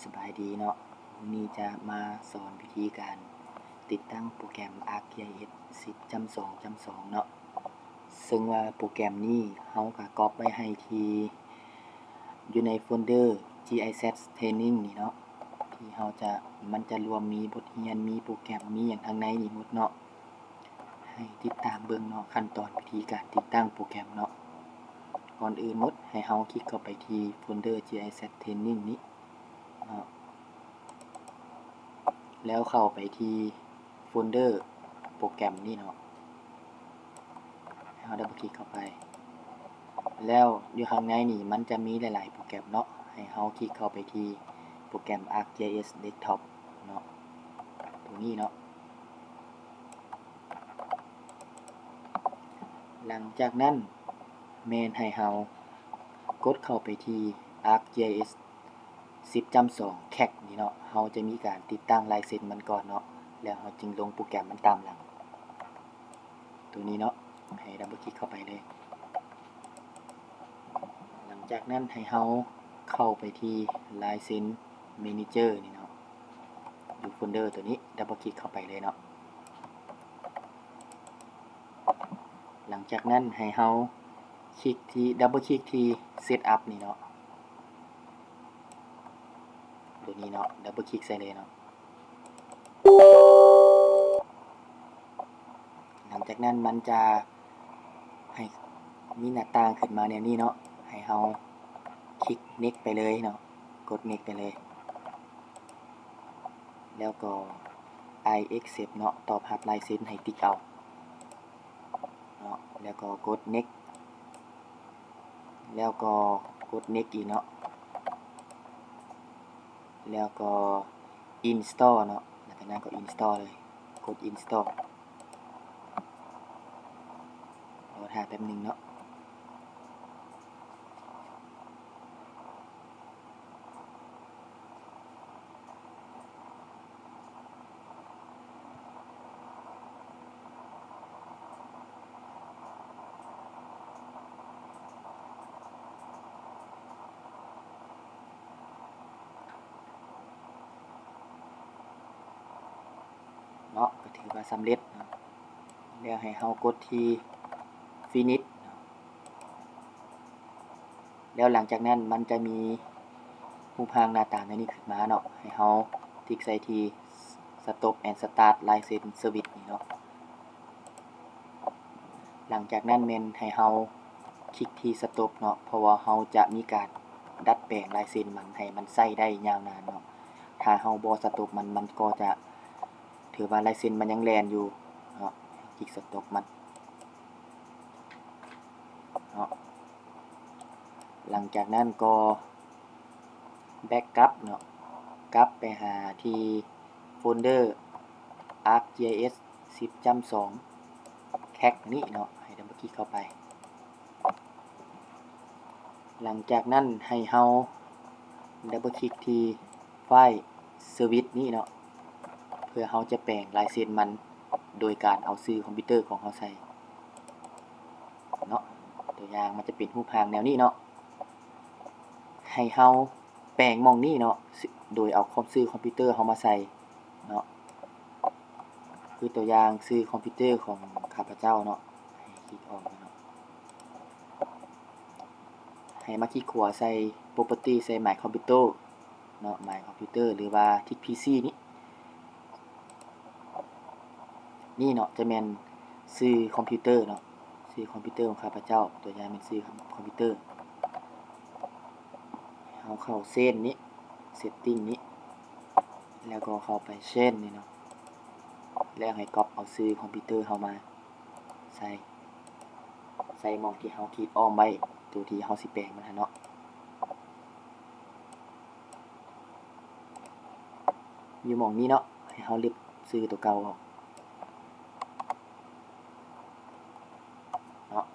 สบายดีเนาะวันนี้จะมาสอนวิธีการติดตั้งโปรแกรม ArcGIS 10.2.2 เนาะซึ่งว่าโปรแกรมนี้เราก็ก๊อปไว้ให้ที่อยู่ในโฟลเดอร์ GIS Training นี่เนาะที่มันจะรวมมีบทเรียนมีโปรแกรมมีอย่างทางในนี่หมดเนาะให้ติดตามเบิ่งเนาะขั้นตอนวิธีการติดตั้งโปรแกรมเนาะก่อนอื่นหมดให้เราคลิกเข้าไปที่โฟลเดอร์ GIS Training นี้เนาะแล้วเข้าไปที่โฟลเดอร์โปรแกรมนี่เนาะเราดับเบิลคลิกเข้าไปแล้วอยู่ข้างในนี่มันจะมีหลายๆโปรแกรมเนาะให้เราคลิกเข้าไปที่โปรแกรม ArcGIS Desktop เนาะตรงนี้เนาะหลังจากนั้นแม่นให้เรากดเข้าไปที่ ArcGIS 10.2 CAC นี่เนาะเราจะมีการติดตั้งลายเซ็นมันก่อนเนาะแล้วเราจึงลงโปรแกรมมันตามหลังตัวนี้เนาะให้ดับเบิลคลิกเข้าไปเลยหลังจากนั้นให้เราเข้าไปที่ License Manager นี่เนาะอยู่โฟลเดอร์ตัวนี้ดับเบิลคลิกเข้าไปเลยเนาะหลังจากนั้นให้เราคลิกที่ดับเบิลคลิกที่ Setup นี่เนาะตัวนี้เนาะดับเบิลคลิกใส่เลยเนาะหลังจากนั้นมันจะให้มีหน้าต่างขึ้นมาแนวนี้เนาะให้เราคลิก Next ไปเลยเนาะกด Next ไปเลยแล้วก็ I accept เนาะตอบรับลายเซ็นให้ติ๊กเอาเนาะแล้วก็กด Next แล้วก็กด Next อีกเนาะแล้วก็ Install เนาะหลังจากนั้นก็ Install เลยกด Install รอท่าแป๊บนึงเนาะก็ถือว่าสำเร็จเนาะแล้วให้เรากดที่ Finish แล้วหลังจากนั้นมันจะมีรูปร่างหน้าตาในนี้ขึ้นมาเนาะให้เราคลิกใส่ที่ Stop and Start License Service นี่เนาะหลังจากนั้นแม่นให้เราคลิกที่ Stop เนาะเพราะว่าเราจะมีการดัดแปลงลายเซ็นมันให้มันใช้ได้ยาวนานเนาะถ้าเราบ่ Stop มันก็จะถือว่าลายเซ็นมันยังแล่นอยู่เนาะคลิก Stop มันเนาะหลังจากนั้นก็แบ็กกลับเนาะกลับไปหาที่โฟลเดอร์ ArcGIS 10.2 CAC นี้เนาะให้ดับเบิลคลิกเข้าไปหลังจากนั้นให้เราดับเบิลคลิกที่ไฟล์สวิตช์นี้เนาะเพื่อเราจะแปลงลายเซ็นมันโดยการเอาชื่อคอมพิวเตอร์ของเราใส่เนาะตัวอย่างมันจะเป็นรูปร่างแนวนี้เนาะให้เราแปลงมองนี้เนาะโดยเอาชื่อคอมพิวเตอร์เรามาใส่เนาะคือตัวอย่างชื่อคอมพิวเตอร์ของข้าพเจ้าเนาะให้คลิกออกเนาะให้มาคลิกขวาใส่ property ใส่ my computer เนาะ my computer หรือว่าที่ PC นี่เนาะจะแม่นชื่อคอมพิวเตอร์เนาะชื่อคอมพิวเตอร์ของข้าพเจ้าตัวอย่างเป็นชื่อคอมพิวเตอร์เราเข้าเส้นนี้ setting นี้แล้วก็เข้าไปเช่นนี่เนาะแล้วให้ก๊อปเอาชื่อคอมพิวเตอร์เข้ามาใส่หม้องที่เราคลิกอ้อมไว้ตัวที่เราสิแปลงมันเนาะอยู่หม้องนี้เนาะให้เราลบชื่อตัวเก่าออกเนาะ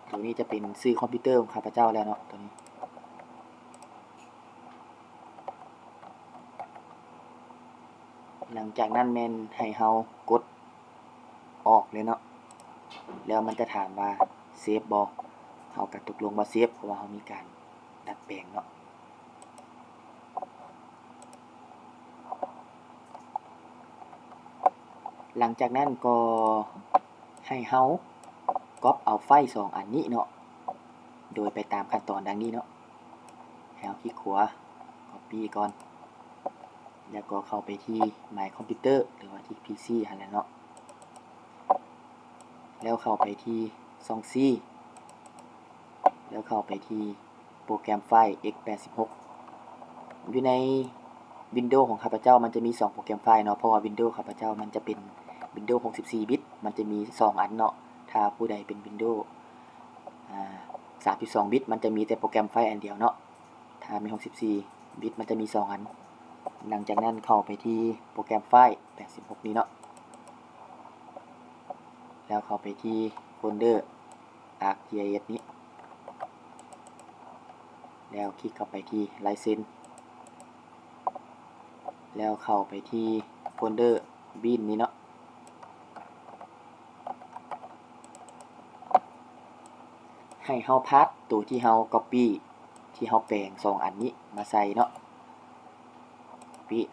ตัวนี้จะเป็นชื่อคอมพิวเตอร์ของข้าพเจ้าแล้วเนาะตัวนี้หลังจากนั้นแม่นให้เรากดออกเลยเนาะแล้วมันจะถามว่าเซฟบ่เราก็ตกลงว่าเซฟเพราะว่าเรามีการดัดแปลงเนาะ หลังจากนั้นก็ให้เฮาก๊อปเอาไฟล์2อันนี้เนาะโดยไปตามขั้นตอนดังนี้เนาะให้เฮาคลิกขวา Copy ก่อนแล้วก็เข้าไปที่ My Computer หรือว่าที่ PC หั่นแหละเนาะแล้วเข้าไปที่ช่อง C แล้วเข้าไปที่โปรแกรมไฟล์ x86 อยู่ใน Windows ของข้าพเจ้ามันจะมี2โปรแกรมไฟล์เนาะเพราะว่า Windows ข้าพเจ้ามันจะเป็น Windows 64 บิตมันจะมี2อันเนาะถ้าผู้ใดเป็น Windows 32 บิตมันจะมีแต่โปรแกรมไฟล์อันเดียวเนาะถ้ามี64 บิตมันจะมี2อันหลังจากนั้นเข้าไปที่โปรแกรมไฟล์ 86 นี้เนาะแล้วเข้าไปที่โฟลเดอร์ ArcGIS นี้แล้วคลิกเข้าไปที่ License แล้วเข้าไปที่โฟลเดอร์ bin นี้เนาะให้เฮาพาสตัวที่เฮา copy ที่เฮาแปลง2อันนี้มาใส่เนาะ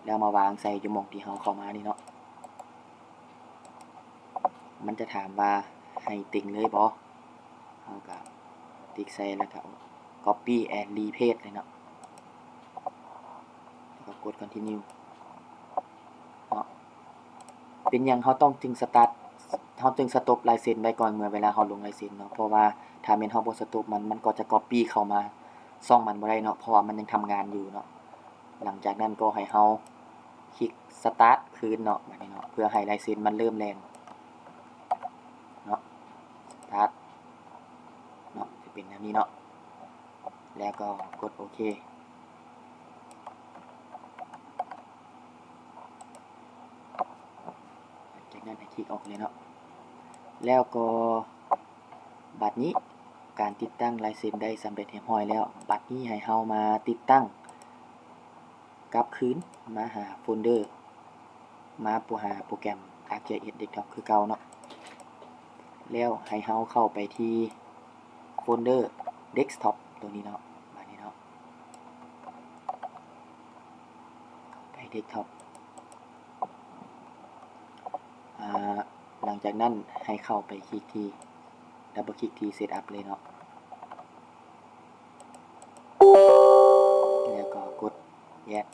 แล้วมาวางใส่อยู่หม่องที่เฮาเข้ามานี่เนาะมันจะถามว่าให้ติ่งเลยบ่เฮาก็ติ๊กใส่แล้วก็ copy and repaste เลยเนาะแล้วก็กด continue เนาะเป็นหยังเฮาต้องจึง start เฮาจึง stop ลายเซ็นไว้ก่อนเมื่อเวลาเฮาลงลายเซ็นเนาะเพราะว่าถ้าแม่นเฮาบ่ stop มันก็จะ copy เข้ามาช่องมันบ่ได้เนาะเพราะว่ามันยังทำงานอยู่เนาะหลังจากนั้นก็ให้เฮาคลิก start คืนเนาะแบบนี้เนาะเพื่อให้ลายเซ็นมันเริ่มแล่นเนาะ start เนาะจะเป็นแบบนี้เนาะแล้วก็กดโอเคจากนั้นให้คลิกออกเลยเนาะแล้วก็บัดนี้การติดตั้งลายเซ็นได้สำเร็จเรียบร้อยแล้วบัดนี้ให้เฮามาติดตั้งกลับคืนมาหาโฟลเดอร์มาหาโปรแกรม ArcGIS Desktop คือเก่าเนาะแล้วให้เฮาเข้าไปที่โฟลเดอร์ Desktop ตัวนี้เนาะบัดนี้เนาะไป Desktop หลังจากนั้นให้เข้าไปคลิกที่ดับเบิลคลิกที่ Setup เลยเนาะแล้วก็กด Yes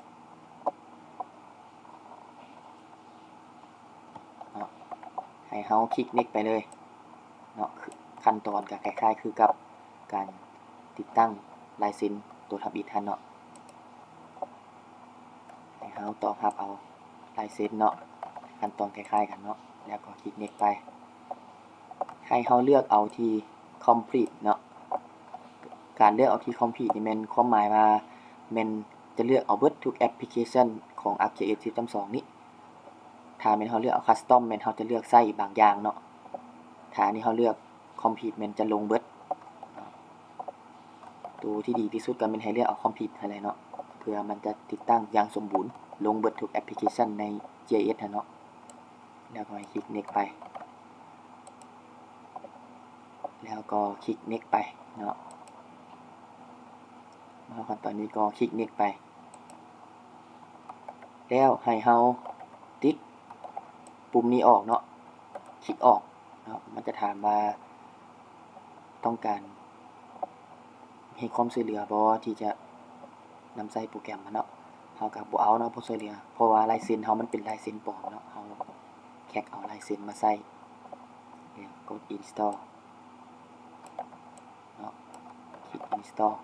เนาะให้เฮาคลิก Next ไปเลยเนาะขั้นตอนก็คล้ายๆคือกับการติดตั้งลายเซ็นตัวทับอิฐเนาะให้เฮาต่อรับเอาลายเซ็นเนาะขั้นตอนคล้ายๆกันเนาะแล้วก็คลิก Next ไปให้เฮาเลือกเอาที่ Complete เนาะการเลือกเอาที่ Complete นี่แม่นความหมายว่าแม่นจะเลือกเอาเบิดทุกแอปพลิเคชันของ ArcGIS 10.2 นี้ถ้าแม่นเฮาเลือกเอา Custom แม่นเฮาจะเลือกใส่บางอย่างเนาะถ้าอันนี้เฮาเลือก Complete แม่นจะลงเบิดตัวที่ดีที่สุดก็แม่นให้เลือกเอา Complete นั่นแหละเนาะเพื่อมันจะติดตั้งอย่างสมบูรณ์ลงเบิดทุกแอปพลิเคชันใน GIS เนาะแล้วก็ให้คลิก Next ไปแล้วก็คลิก Next ไปเนาะมาขั้นตอนนี้ก็คลิก Next ไปแล้วให้เฮาติ๊กปุ่มนี้ออกเนาะคลิกออกเนาะมันจะถามว่าต้องการให้ความช่วยเหลือบ่ที่จะนำใส่โปรแกรมเนาะเฮาก็บ่เอาเนาะบ่ช่วยเหลือเพราะว่าลายเซ็นเฮามันเป็นลายเซ็นปลอมเนาะเฮาแค่เอาลายเซ็นมาใส่แล้วกด install เนาะคลิก install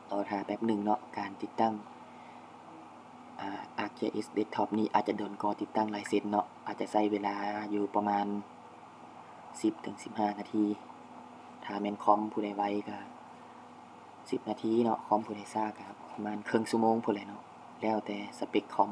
รอท่าแป๊บหนึ่งเนาะการติดตั้งArcGIS Desktop นี้อาจจะโดนก่อติดตั้งลายเซ็นเนาะอาจจะใช้เวลาอยู่ประมาณ 10-15 นาทีถ้าแม่นคอมผู้ใดไวก็10 นาทีเนาะคอมผู้ใดช้าก็ประมาณครึ่งชั่วโมงพุ่นแหละเนาะแล้วแต่สเปคคอม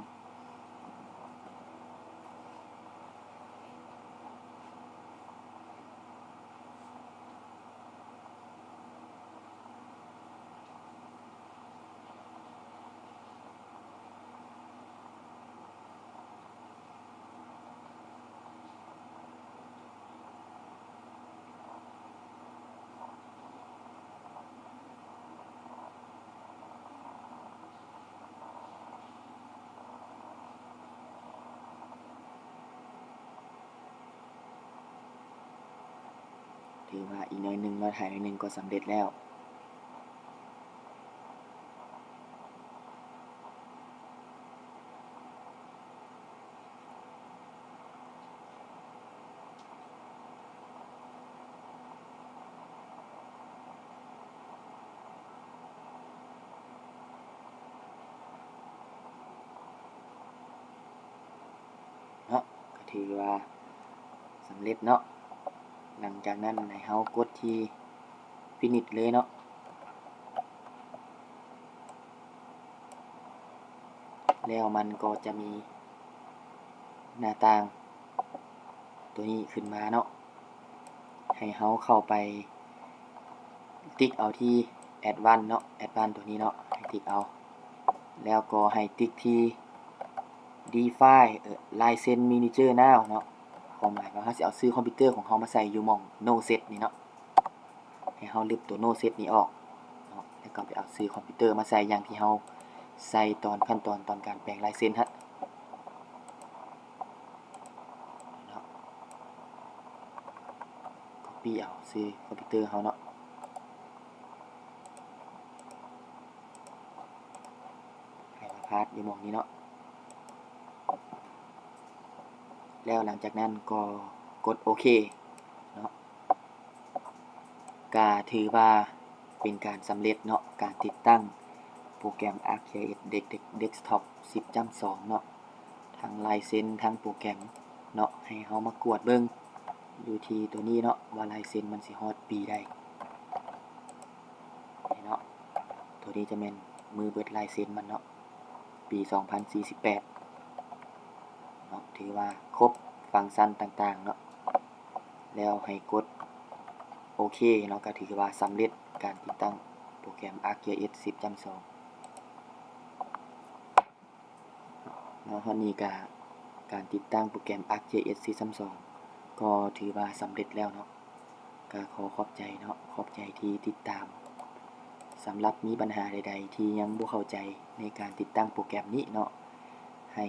ถือว่าอีกหน่อยหนึ่งเราถ่ายหน่อยหนึ่งก็สำเร็จแล้วเนาะก็ถือว่าสำเร็จเนาะหลังจากนั้นให้เฮากดที่ finish เลยเนาะแล้วมันก็จะมีหน้าต่างตัวนี้ขึ้นมาเนาะให้เฮาเข้าไปติ๊กเอาที่ Advanced เนาะ Advanced ตัวนี้เนาะให้ติ๊กเอาแล้วก็ให้ติ๊กที่ Define License Manager Now เนาะความหมายว่าเฮาสิเอาชื่อคอมพิวเตอร์ของเฮามาใส่อยู่หม่อง No Set นี่เนาะให้เฮาลบตัว No Set นี้ออกเนาะแล้วก็ไปเอาชื่อคอมพิวเตอร์มาใส่อย่างที่เฮาใส่ตอนขั้นตอนการแปลงลายเซ็นฮะเนาะ Copy เอาชื่อคอมพิวเตอร์เฮาเนาะให้มาพาสอยู่หม่องนี้เนาะแล้วหลังจากนั้นก็กดโอเคเนาะก็ถือว่าเป็นการสำเร็จเนาะการติดตั้งโปรแกรม ArcGIS Desktop 10.2 เนาะทั้งลายเซ็นทั้งโปรแกรมเนาะให้เฮามากวดเบิ่งอยู่ที่ตัวนี้เนาะว่าลายเซ็นมันสิฮอดปีใดเนาะตัวนี้จะแม่นมือเบิดลายเซ็นมันเนาะปี 2048 เนาะถือว่าครบฟังก์ชันต่างๆเนาะแล้วให้กดโอเคเนาะก็ถือว่าสำเร็จการติดตั้งโปรแกรม ArcGIS 10.2 เนาะนี่ก็การติดตั้งโปรแกรม ArcGIS 10.2 ก็ถือว่าสำเร็จแล้วเนาะก็ขอขอบใจเนาะขอบใจที่ติดตามสำหรับมีปัญหาใดๆที่ยังบ่เข้าใจในการติดตั้งโปรแกรมนี้เนาะให้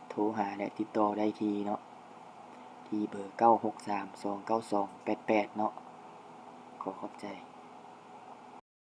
โทรหาและติดต่อได้ที่เนาะที่เบอร์ 96329288 เนาะขอขอบใจ